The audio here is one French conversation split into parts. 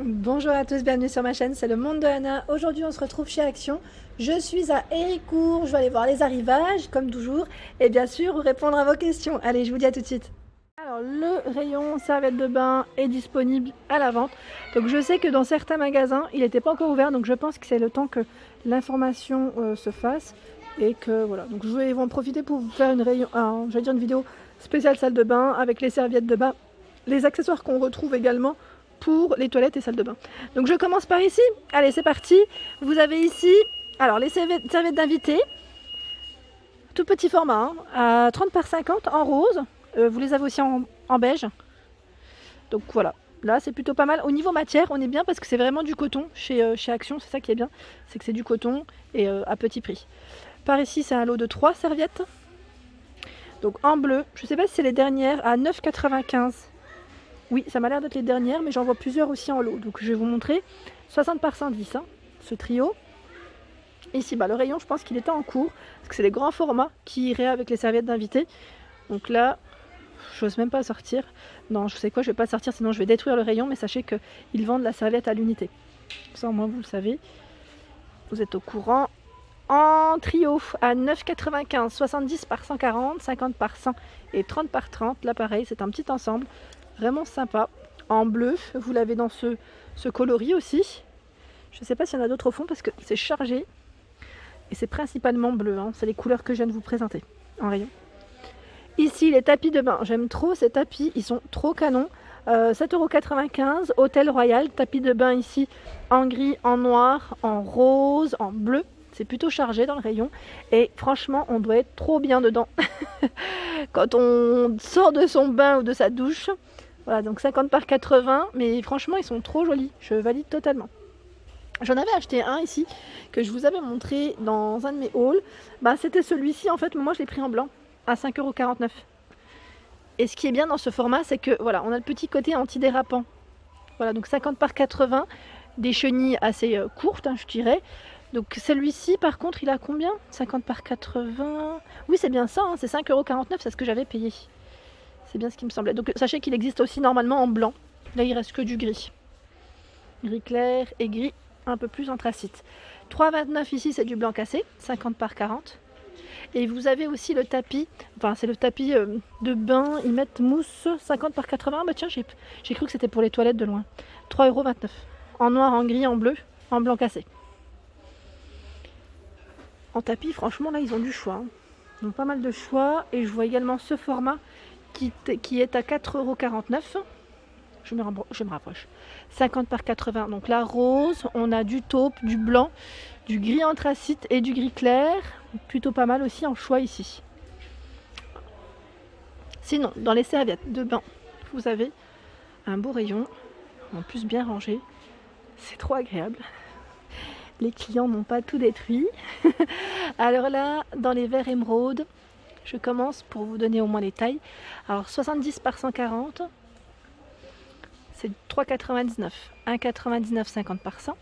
Bonjour à tous, bienvenue sur ma chaîne, c'est le monde de Anna. Aujourd'hui on se retrouve chez Action. Je suis à Héricourt, je vais aller voir les arrivages comme toujours et bien sûr répondre à vos questions. Allez, je vous dis à tout de suite. Alors le rayon serviettes de bain est disponible à la vente. Donc je sais que dans certains magasins il n'était pas encore ouvert, donc je pense que c'est le temps que l'information se fasse. Et que voilà, donc je vais en profiter pour vous faire une vidéo spéciale salle de bain avec les serviettes de bain, les accessoires qu'on retrouve également pour les toilettes et salles de bain. Donc je commence par ici. Allez, c'est parti. Vous avez ici, alors les serviettes d'invité, tout petit format, hein, à 30 par 50 en rose. Vous les avez aussi en beige. Donc voilà. Là, c'est plutôt pas mal. Au niveau matière, on est bien parce que c'est vraiment du coton chez Action. C'est ça qui est bien. C'est que c'est du coton et à petit prix. Par ici, c'est un lot de 3 serviettes. Donc en bleu. Je ne sais pas si c'est les dernières à 9,95 €. Oui, ça m'a l'air d'être les dernières, mais j'en vois plusieurs aussi en lot. Donc je vais vous montrer 60 par 110, hein, ce trio. Ici, le rayon, je pense qu'il était en cours, parce que c'est les grands formats qui iraient avec les serviettes d'invité. Donc là, je n'ose même pas sortir. Non, je sais quoi, je ne vais pas sortir, sinon je vais détruire le rayon, mais sachez qu'ils vendent la serviette à l'unité. Ça, au moins, vous le savez. Vous êtes au courant. En trio, à 9,95, 70 par 140, 50 par 100 et 30 par 30. Là, pareil, c'est un petit ensemble. Vraiment sympa. En bleu, vous l'avez dans ce coloris aussi. Je ne sais pas s'il y en a d'autres au fond parce que c'est chargé. Et c'est principalement bleu. Hein. C'est les couleurs que je viens de vous présenter en rayon. Ici, les tapis de bain. J'aime trop ces tapis. Ils sont trop canons. 7,95 €. Hôtel Royal. Tapis de bain ici en gris, en noir, en rose, en bleu. C'est plutôt chargé dans le rayon. Et franchement, on doit être trop bien dedans. Quand on sort de son bain ou de sa douche. Voilà, donc 50 par 80, mais franchement, ils sont trop jolis. Je valide totalement. J'en avais acheté un ici, que je vous avais montré dans un de mes hauls. C'était celui-ci, en fait, moi, je l'ai pris en blanc, à 5,49 €. Et ce qui est bien dans ce format, c'est que, voilà, on a le petit côté antidérapant. Voilà, donc 50 par 80, des chenilles assez courtes, hein, je dirais. Donc celui-ci, par contre, il a combien? 50 par 80. Oui, c'est bien ça, hein, c'est 5,49 €, c'est ce que j'avais payé. C'est bien ce qui me semblait. Donc sachez qu'il existe aussi normalement en blanc. Là, il reste que du gris. Gris clair et gris un peu plus anthracite. 3,29 € ici, c'est du blanc cassé, 50 par 40. Et vous avez aussi le tapis, enfin c'est le tapis de bain, ils mettent mousse 50 par 80. Bah tiens, j'ai cru que c'était pour les toilettes de loin. 3,29 €. En noir, en gris, en bleu, en blanc cassé. En tapis, franchement, là, ils ont du choix. Hein. Ils ont pas mal de choix. Et je vois également ce format qui est à 4,49 €. Je me rapproche. 50 par 80. Donc la rose, on a du taupe, du blanc, du gris anthracite et du gris clair. Plutôt pas mal aussi en choix ici. Sinon, dans les serviettes de bain, vous avez un beau rayon. En plus bien rangé. C'est trop agréable. Les clients n'ont pas tout détruit. Alors là, dans les verres émeraude, je commence pour vous donner au moins les tailles. Alors 70 par 140, c'est 3,99. 1,99 50 par 100,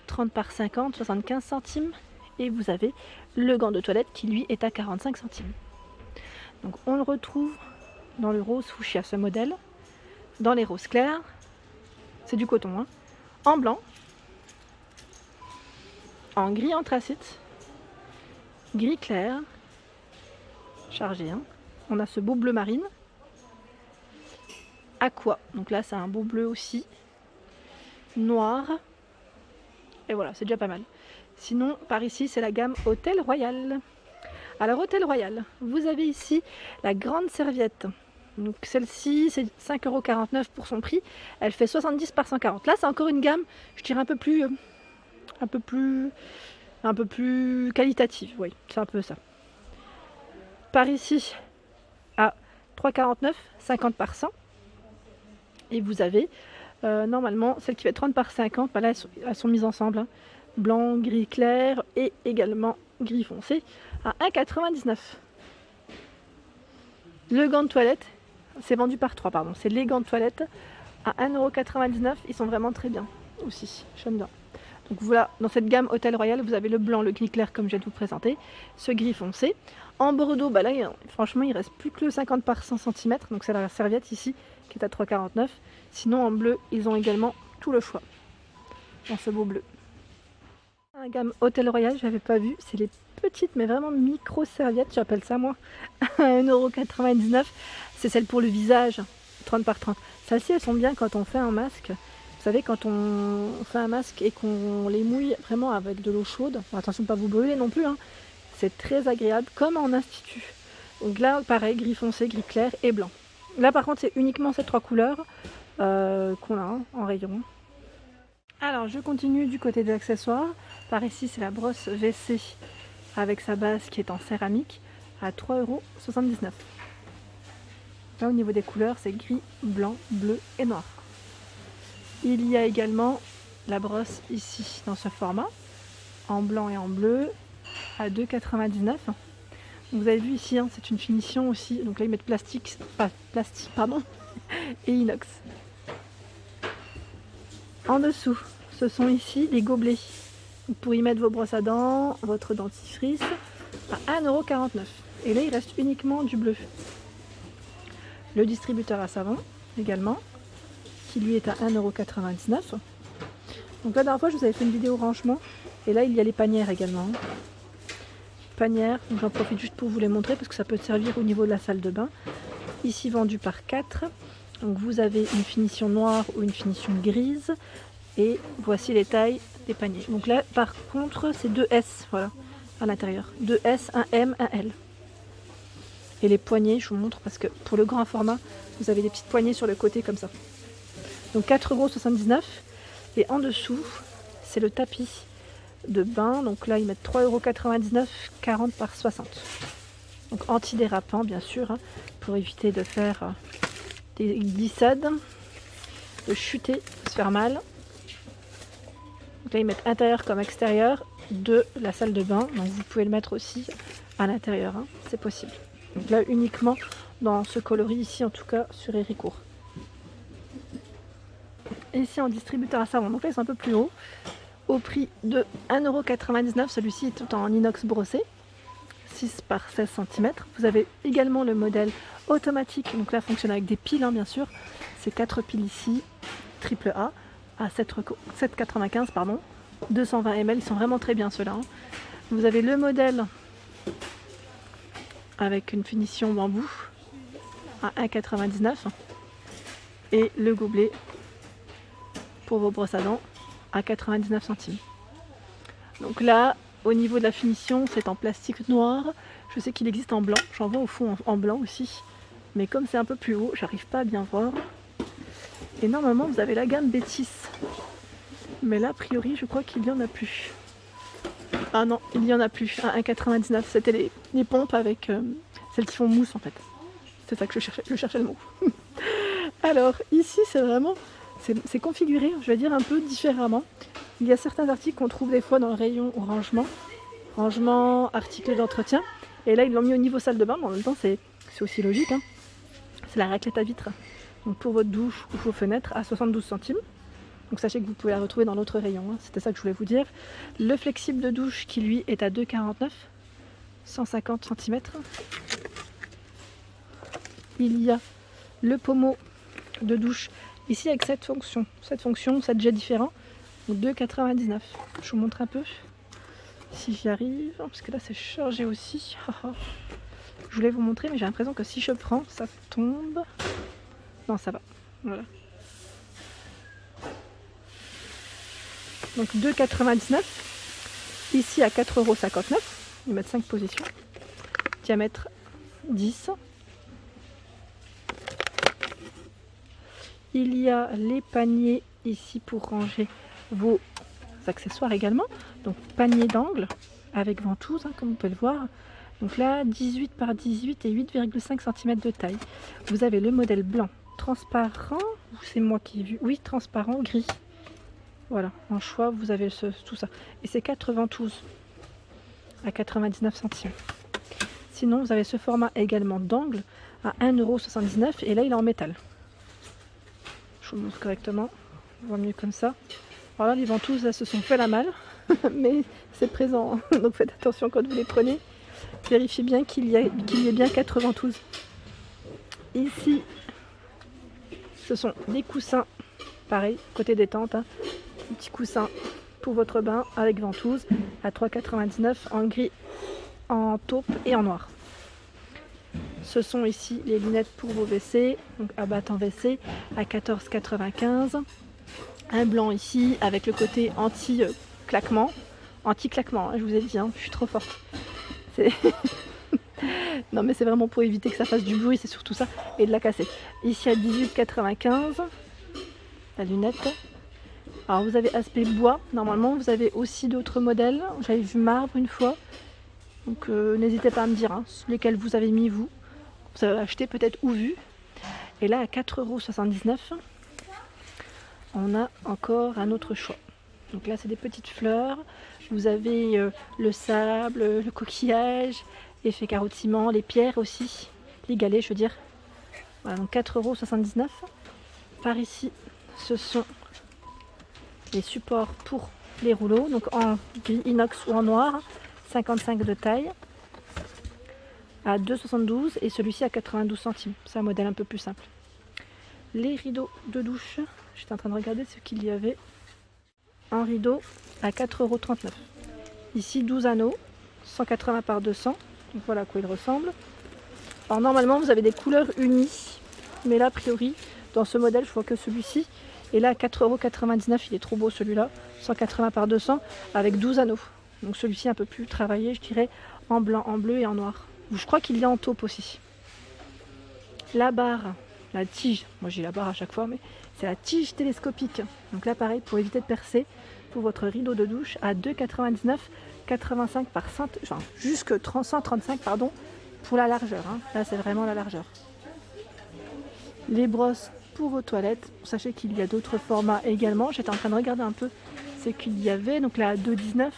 30 par 50, 75 centimes. Et vous avez le gant de toilette qui lui est à 45 centimes. Donc on le retrouve dans le rose fuchsia, ce modèle. Dans les roses clairs, c'est du coton, hein. En blanc, en gris anthracite, gris clair, chargé, hein. On a ce beau bleu marine, aqua, donc là c'est un beau bleu aussi, noir, et voilà, c'est déjà pas mal. Sinon, par ici, c'est la gamme Hôtel Royal. Alors, Hôtel Royal, vous avez ici la grande serviette. Donc celle-ci, c'est 5,49 € pour son prix. Elle fait 70 par 140. Là, c'est encore une gamme, je dirais un peu plus qualitative. Oui, c'est un peu ça. Par ici, à 3,49 €, 50 par 100. Et vous avez, normalement, celle qui fait 30 par 50. Là, elles sont mises ensemble. Hein. Blanc, gris clair et également gris foncé à 1,99 €. Le gant de toilette, c'est vendu par 3, pardon. C'est les gants de toilette à 1,99 €. Ils sont vraiment très bien aussi. J'aime bien. Donc voilà, dans cette gamme Hôtel Royal, vous avez le blanc, le gris clair comme je viens de vous présenter, ce gris foncé. En bordeaux, là, franchement, il reste plus que le 50 par 100 cm. Donc c'est la serviette ici qui est à 3,49 €. Sinon, en bleu, ils ont également tout le choix dans ce beau bleu. La gamme Hôtel Royal, je n'avais pas vu, c'est les petites mais vraiment micro serviettes, j'appelle ça moi, à 1,99 €. C'est celle pour le visage, 30 par 30. Celles-ci elles sont bien quand on fait un masque. Vous savez, quand on fait un masque et qu'on les mouille vraiment avec de l'eau chaude, bon, attention de ne pas vous brûler non plus, hein. C'est très agréable comme en institut. Donc là pareil, gris foncé, gris clair et blanc. Là par contre c'est uniquement ces trois couleurs qu'on a hein, en rayon. Alors je continue du côté des accessoires. Par ici c'est la brosse WC avec sa base qui est en céramique à 3,79 €. Là au niveau des couleurs c'est gris, blanc, bleu et noir. Il y a également la brosse ici dans ce format en blanc et en bleu à 2,99 €. Vous avez vu ici hein, c'est une finition aussi, donc là ils mettent plastique pardon et inox. En dessous ce sont ici les gobelets pour y mettre vos brosses à dents, votre dentifrice à 1,49 €. Et là il reste uniquement du bleu. Le distributeur à savon également qui lui est à 1,99 €. Donc la dernière fois je vous avais fait une vidéo rangement et là il y a les panières également. Panières, donc j'en profite juste pour vous les montrer parce que ça peut servir au niveau de la salle de bain. Ici vendu par 4. Donc vous avez une finition noire ou une finition grise et voici les tailles des paniers. Donc là par contre c'est 2 S voilà à l'intérieur. 2 S, un M, un L. Et les poignées je vous montre parce que pour le grand format vous avez des petites poignées sur le côté comme ça. Donc 4,79 €. Et en dessous, c'est le tapis de bain. Donc là, ils mettent 3,99 €, 40 par 60. Donc antidérapant, bien sûr, hein, pour éviter de faire des glissades, de chuter, de se faire mal. Donc là, ils mettent intérieur comme extérieur de la salle de bain. Donc vous pouvez le mettre aussi à l'intérieur, hein, c'est possible. Donc là, uniquement dans ce coloris ici, en tout cas sur Héricourt. Ici en distributeur à savon, donc là ils sont un peu plus hauts, au prix de 1,99 €. Celui-ci est tout en inox brossé, 6 par 16 cm. Vous avez également le modèle automatique, donc là fonctionne avec des piles hein, bien sûr. C'est 4 piles ici, triple A, à 7,95 pardon, 220 ml, ils sont vraiment très bien ceux-là. Hein. Vous avez le modèle avec une finition bambou à 1,99 € et le gobelet pour vos brosses à dents à 99 centimes. Donc là, au niveau de la finition, c'est en plastique noir. Je sais qu'il existe en blanc. J'en vois au fond en blanc aussi. Mais comme c'est un peu plus haut, j'arrive pas à bien voir. Et normalement, vous avez la gamme Bétis. Mais là, a priori, je crois qu'il n'y en a plus. Ah non, il n'y en a plus. À 1,99 €. C'était les pompes avec celles qui font mousse en fait. C'est ça que je cherchais le mot. Alors, ici, c'est vraiment... C'est configuré, je vais dire, un peu différemment. Il y a certains articles qu'on trouve des fois dans le rayon rangement, articles d'entretien. Et là, ils l'ont mis au niveau salle de bain, mais en même temps, c'est aussi logique. Hein. C'est la raclette à vitre. Donc pour votre douche ou vos fenêtres à 72 centimes. Donc sachez que vous pouvez la retrouver dans l'autre rayon. Hein. C'était ça que je voulais vous dire. Le flexible de douche qui lui est à 2,49 €, 150 cm. Il y a le pommeau de douche ici avec cette fonction, 7 jets différents, 2,99 €. Je vous montre un peu si j'y arrive, parce que là c'est chargé aussi. Je voulais vous montrer, mais j'ai l'impression que si je prends, ça tombe. Non, ça va. Voilà. Donc 2,99 €. Ici à 4,59 €. Ils mettent 5 positions. Diamètre 10. Il y a les paniers ici pour ranger vos accessoires également. Donc panier d'angle avec ventouse, hein, comme vous pouvez le voir. Donc là, 18 par 18 et 8,5 cm de taille. Vous avez le modèle blanc transparent, ou c'est moi qui ai vu? Oui, transparent, gris. Voilà, en choix, vous avez tout ça. Et c'est 4 ventouses à 99 centimes. Sinon, vous avez ce format également d'angle à 1,79 € et là, il est en métal. Je vous montre correctement, on voit mieux comme ça. Alors là, les ventouses, elles se sont fait la malle, mais c'est présent, hein. Donc faites attention quand vous les prenez. Vérifiez bien qu'il y ait bien 4 ventouses. Ici, ce sont des coussins pareil, côté détente, hein. Un petit coussin pour votre bain avec ventouse à 3,99 € en gris, en taupe et en noir. Ce sont ici les lunettes pour vos WC, donc à battant WC à 14,95 €. Un blanc ici avec le côté anti-claquement. Anti-claquement, hein, je vous ai dit, hein, je suis trop forte. Non mais c'est vraiment pour éviter que ça fasse du bruit, c'est surtout ça, et de la casser. Ici à 18,95 €, la lunette. Alors vous avez aspect bois, normalement vous avez aussi d'autres modèles. J'avais vu marbre une fois, donc n'hésitez pas à me dire hein, lesquels vous avez mis vous avez acheté peut-être ou vu. Et là à 4,79 €, on a encore un autre choix. Donc là c'est des petites fleurs, vous avez le sable, le coquillage, effet carreau de ciment, les pierres aussi, les galets je veux dire. Voilà, donc 4,79 €. Par ici, ce sont les supports pour les rouleaux, donc en gris inox ou en noir, 55 de taille, à 2,72 € et celui-ci à 92 centimes. C'est un modèle un peu plus simple. Les rideaux de douche, j'étais en train de regarder ce qu'il y avait. Un rideau à 4,39 €. Ici 12 anneaux, 180 par 200. Donc voilà à quoi il ressemble. Alors normalement vous avez des couleurs unies, mais là a priori dans ce modèle je vois que celui-ci. Et là à 4,99 €, il est trop beau celui-là, 180 par 200 avec 12 anneaux. Donc celui-ci un peu plus travaillé je dirais, en blanc, en bleu et en noir. Je crois qu'il y a en taupe aussi. La barre, la tige, moi j'ai la barre à chaque fois, mais c'est la tige télescopique. Donc là pareil pour éviter de percer, pour votre rideau de douche à 2,99 €, 85 par 100, enfin, jusque 135 pardon, pour la largeur. Hein. Là c'est vraiment la largeur. Les brosses pour vos toilettes, sachez qu'il y a d'autres formats également. J'étais en train de regarder un peu ce qu'il y avait. Donc là 2,19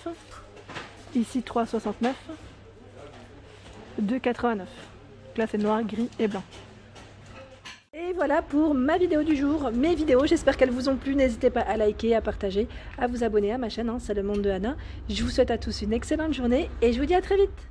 €, ici 3,69 €, 2,89 €. Là c'est noir, gris et blanc. Et voilà pour ma vidéo du jour, mes vidéos, j'espère qu'elles vous ont plu, n'hésitez pas à liker, à partager, à vous abonner à ma chaîne, hein, c'est le monde de Anna. Je vous souhaite à tous une excellente journée et je vous dis à très vite.